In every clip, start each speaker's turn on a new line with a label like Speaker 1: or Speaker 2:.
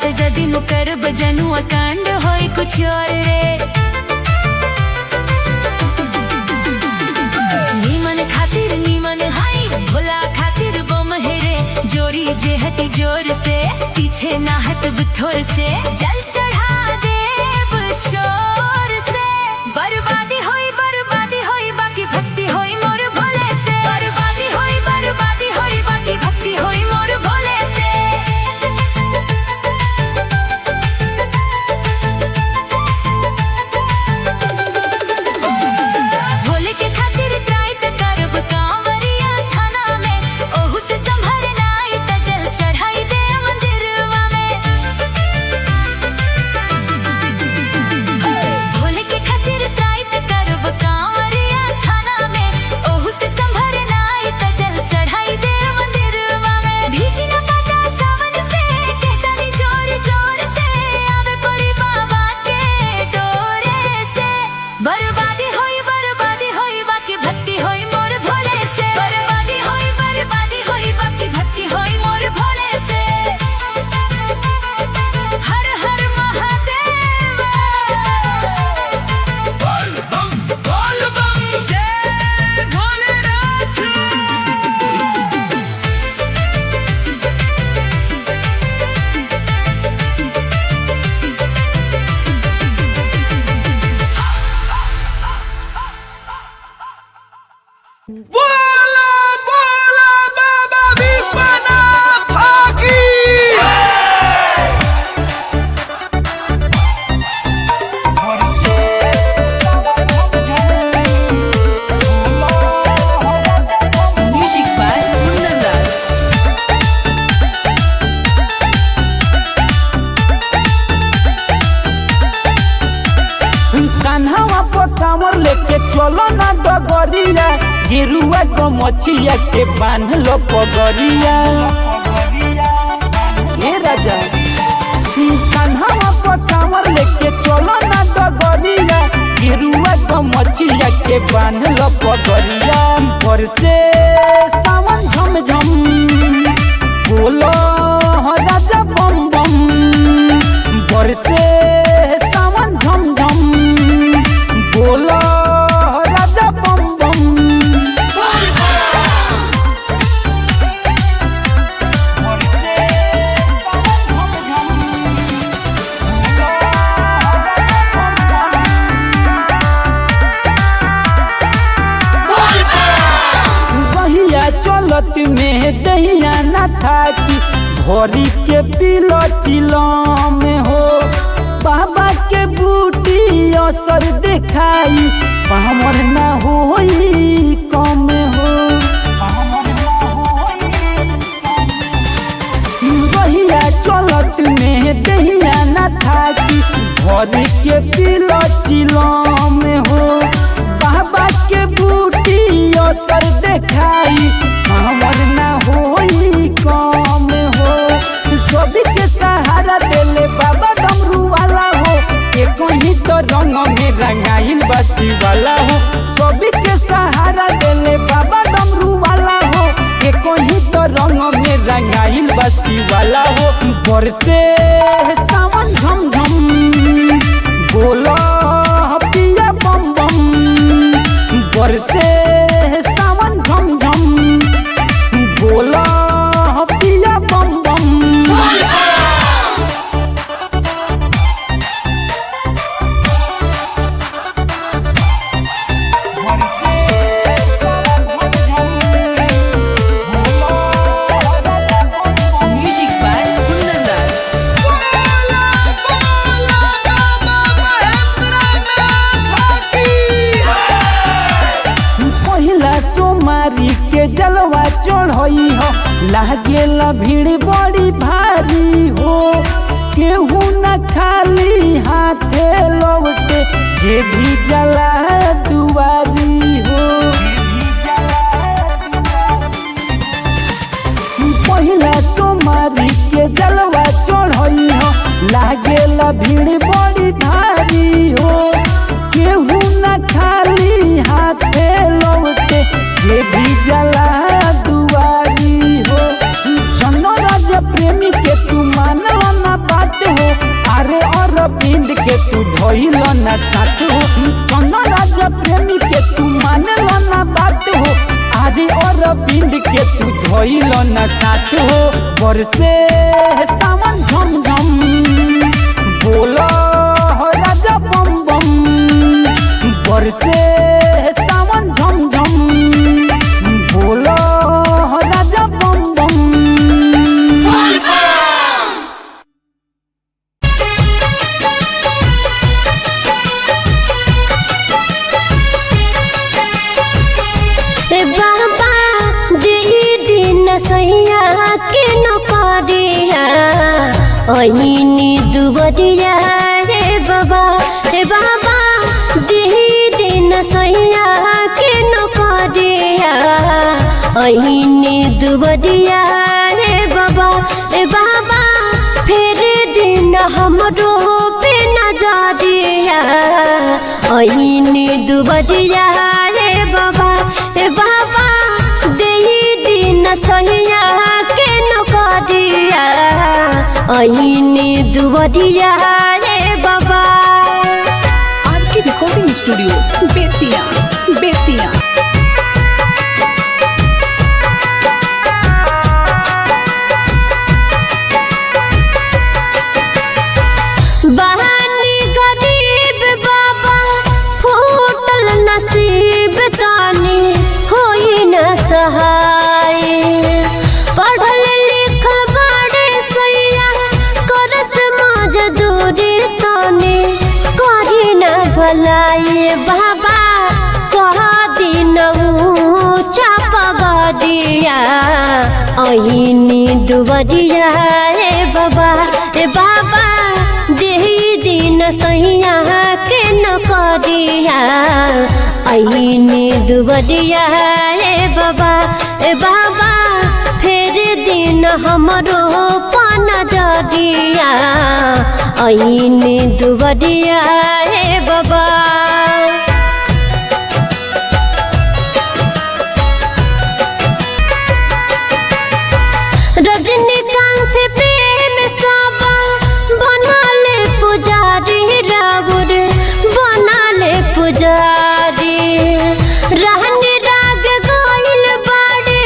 Speaker 1: से जदी मुकर बजनुआ कांड होई कुछ और रे। नीमन खातिर नीमन हाई भोला खातिर बम हेरे। जोरी जे हटी जोर से पीछे ना हट बिठोर से। जल चढ़ा देव शोर से। बर्बादी होई बाकी भक्ति होई मोर भोले से। बर्बादी होई बाकी भक्ति होई मोर भोले से। भोले के खातिर त्राइत करब कांवरिया थाना में। ओहू से संभर नाई त जल चढ़ाई दे मंदिरवा में। भोले के खातिर त्राइत करब कांवरिया थाना में। ओहू से संभर नाई त जल चढ़ाई दे मंदिरवा में। भीजी ना पाता सावन से कहतानी जोर जोर से। आवे पड़ी बाबा के डोरे से। बर्बादी होई बाकी भक्ति होई मोर भोले से। बर्बादी होई बाकी भक्ति होई मोर भोले से। हर हर महादेव। बोल बम जय भोलेनाथ।
Speaker 2: बोला बोला बाबा विश्वनाथ की।
Speaker 3: Music by Kundandas.
Speaker 4: कान्हावा पर कांवर लेके चलो ना डगरिया। गिरुआ को मछिया के बांध लो पगरिया। ये राजा कान्हावा पर कांवर लेके चलो ना डगरिया। गिरुआ को मछिया के बांध लो पगरिया। बरसे सावन झम झम बोलो हो राजा बम बम। बरसे सावन झम झम बोलो हो राजा बम बम। बहिया चलत में दहिया न थाकी। भोरी के पीलो चिलो में हो। बाबा के बूटी असर दिखाई पावर न होई कम हो। बहिया चलत में दहिया न थाकी। भोरी के पीलो चिलो में हो। बाबा के बूटी असर दिखाई पावर न होई कम हो। सभी के सहारा देले बाबा डमरू वाला हो। एक ही तो रंग में रंगाइल बस्ती वाला हो। सभी के सहारा देले बाबा डमरू वाला हो। एक ही तो रंग में रंगाइल बस्ती वाला हो। बरसे सावन झम झम बोलो पिया बम बम। बरसे सावन झम झम बोलो पिया बम बम।
Speaker 3: Music by Kundandas.
Speaker 2: बोला बोला बाबा महेंद्रनाथ की।
Speaker 4: पहिला सोमारी के जलवा चढ़ई हो। लागेला भीड़ बड़ी भारी हो। केहू न खाली हाथे लौटे जे भी जला दुआरी हो। पहिला सोमारी के जलवा चढ़ई हो। लागेला भीड़ बड़ी भारी हो। केहू न खाली हाथे लौटे जे भी जला दुआरी हो। जनो राज प्रेमी के तू मानो ना बात साथ हो बरसे सावन झम झम बोलो हो राजा बम बम बरसे सावन झम झम बोलो हो राजा बम बम
Speaker 5: बाबा दे दिन सैया के नौकरिया अहिनी दुबरिया रे बाबा दे दिन सैया के नौकरिया अहिनी दुबरिया रे बाबा फिर दिन हमरो पे नजरिया अहिनी दुबरिया रे बाबा दे दिन सैया के नौकरिया अहिनी दुबरिया रे बाबा।
Speaker 3: RK recording studio Bettiah Bettiah.
Speaker 5: बहानी गरीब बाबा फूटल नसीब तानी होई न सहाय पढ़ल लिखल बड़े सैया करस मजदूरी तानी करी न भलाई बाबा कह दिन ऊँचा पगड़िया अहिनी दुबरिया रे बाबा दे दिन सैया के नौकरिया अहिनी दुबरिया रे बाबा फिर दिन हमरो पन जरिया अहिनी दुबरिया रे बाबा। रजनीकांत प्रेम साबा बनाले पुजारी रावुर बनाले पुजारी रहने राग गाइल बाड़े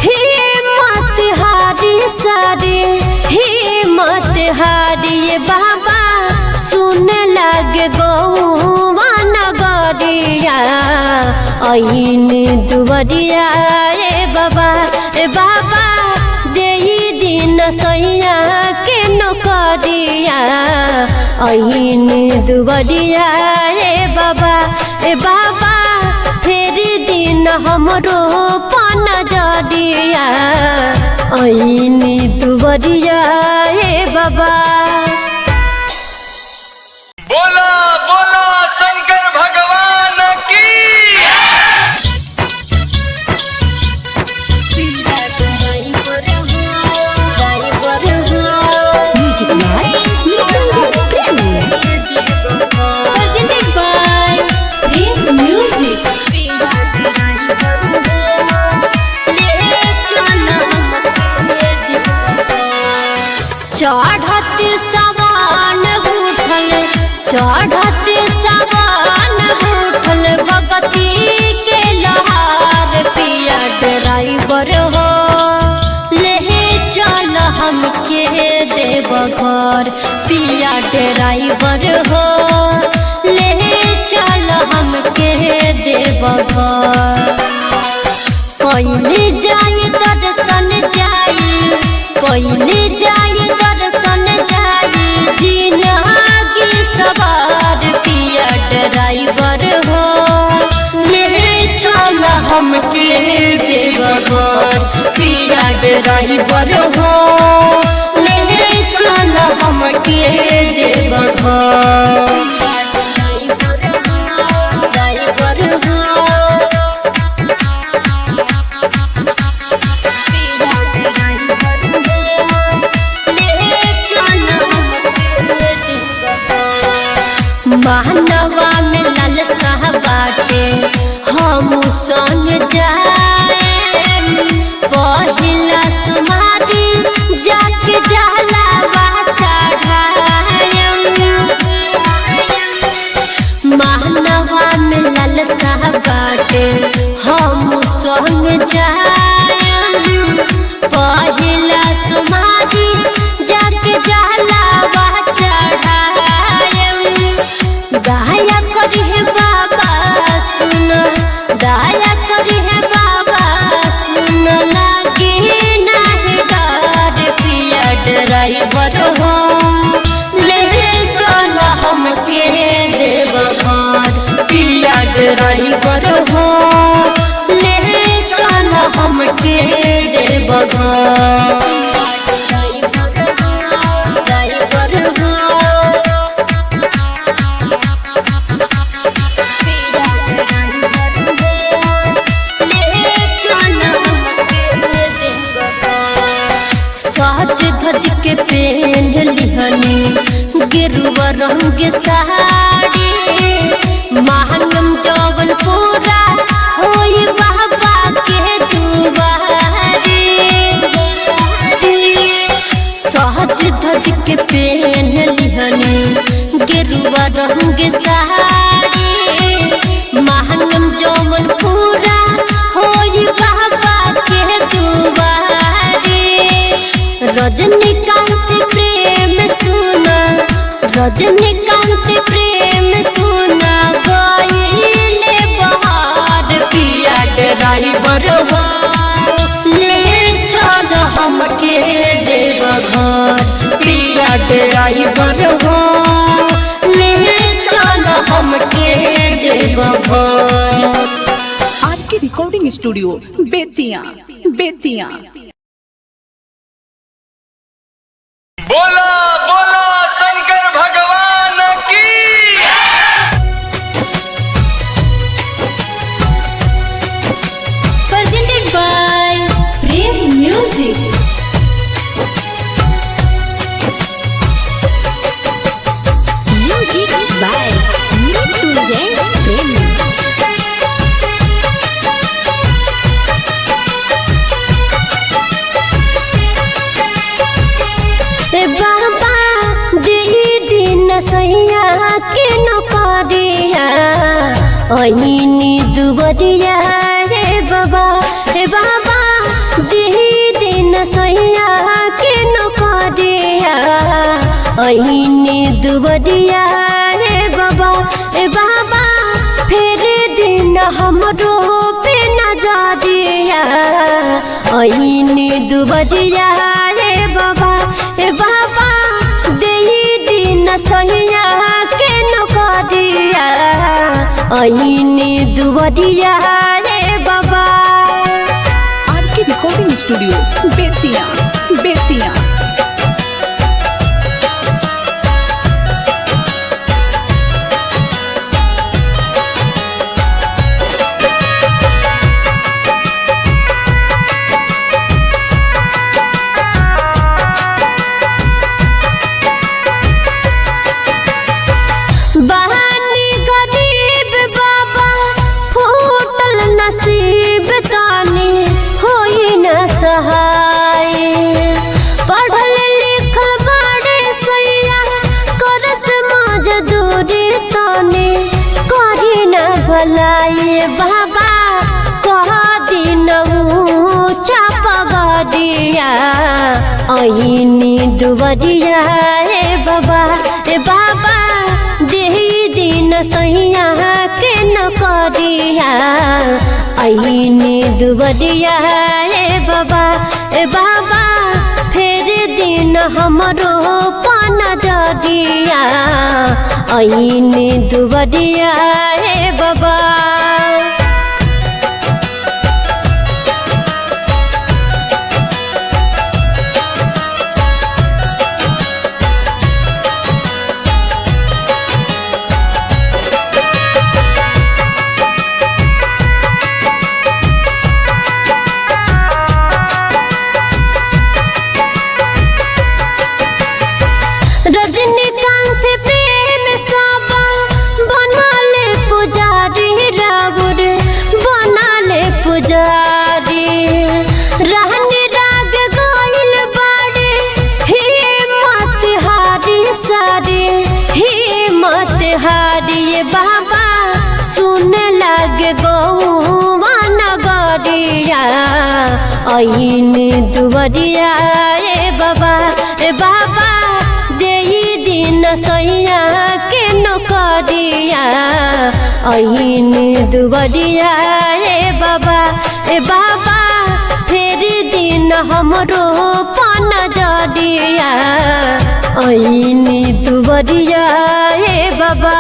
Speaker 5: हिम्मत हारी सारी हिम्मत हारी बाबा सुन लागे गौवा नगरिया अहिनी दुबरिया रे बाबा दे दिन सैया के नौकरिया अहिनी दुबरिया रे बाबा फिर दिन हमरो पन जरिया अहिनी दुबरिया रे बाबा।
Speaker 2: बोला बोला शंकर भगवान की
Speaker 5: चढ़त सवान उठल भगती के लहार पिया ड्राइवर हो ले चल हमके देव घर पिया ड्राइवर हो ले चल हमके देव घर कोई जाए दर्शन जाई कोई जाए दर्शन जाई जिनगी सवार पिया ड्राइवर हो ले चल हमके देवघर पिया ड्राइवर हो ले चल हमके देवघर। मानवा में लालसा बाटे हम संग जाए पहिला सुमारी जाके जहलावा चढ़ाए मानवा में लालसा बाटे हम संग जाए ड्राइवर हो ले चल हमके देवघर सज धज के पहन लिहनी गेरुआ रंग साड़ी महंगम जौवन पूरा होई बाबा के दुआरी सज धज के पहन लिहनी गेरुआ रंग साड़ी महंगम जौवन पूरा होई बाबा के दुआरी रजनीकांत प्रेम सुना रजनीकांत प्रेम सुना गइले बहार पिया ड्राइवर हो ले चल हमके देवघर पिया ड्राइवर हो ले चल हमके देवघर।
Speaker 3: आपके रिकॉर्डिंग स्टूडियो बेतिया बेतिया।
Speaker 2: बोला बोला शंकर भगवान की।
Speaker 1: presented by Prem Music.
Speaker 5: Music by Mrityunjay Prem. बाबा दे दिन सैया के नौकरिया अहिनी दुबरिया रे बाबा हे बाबा दे दिन सैया के नौकरिया अहिनी दुबरिया रे बाबा ए बाबा फिर दिन हमरो पे नजरिया अहिनी दुबरिया रे बाबा ए बाबा दे दिन सैया के नौकरिया अहिनी दुबरिया रे बाबा।
Speaker 3: आपके रिकॉर्डिंग स्टूडियो बेतिया बेतिया।
Speaker 5: बहानी गरीब बाबा फूटल नसीब तानी होई न सहाय पढ़ल लिखल बड़े सैया करस मजदूरी तानी करी न भलाई बाबा कह दिन ऊंचा पगड़िया अहिनी दुबरिया रे बाबा ए बाबा दिन सैया के नौकरिया अहिनी दुबरिया रे बाबा ए बाबा फिर दिन हमरो पान जरिया अहिनी दुबरिया रे बाबा। रजनीकांत प्रेम साबा बनाले पुजारी रावुर बनाले पुजारी रहने राग गाइल बाड़े हिम्मत हारी सारी हिम्मत हारी बाबा सुन लागे गौवा नगरिया अहिनी दुबरिया रे बाबा ए बाबा दिन सैया के नौकरिया अहिनी दुबरिया रे बाबा ए बाबा फिर दिन हमरो पान जरिया अहिनी दुबरिया रे बाबा।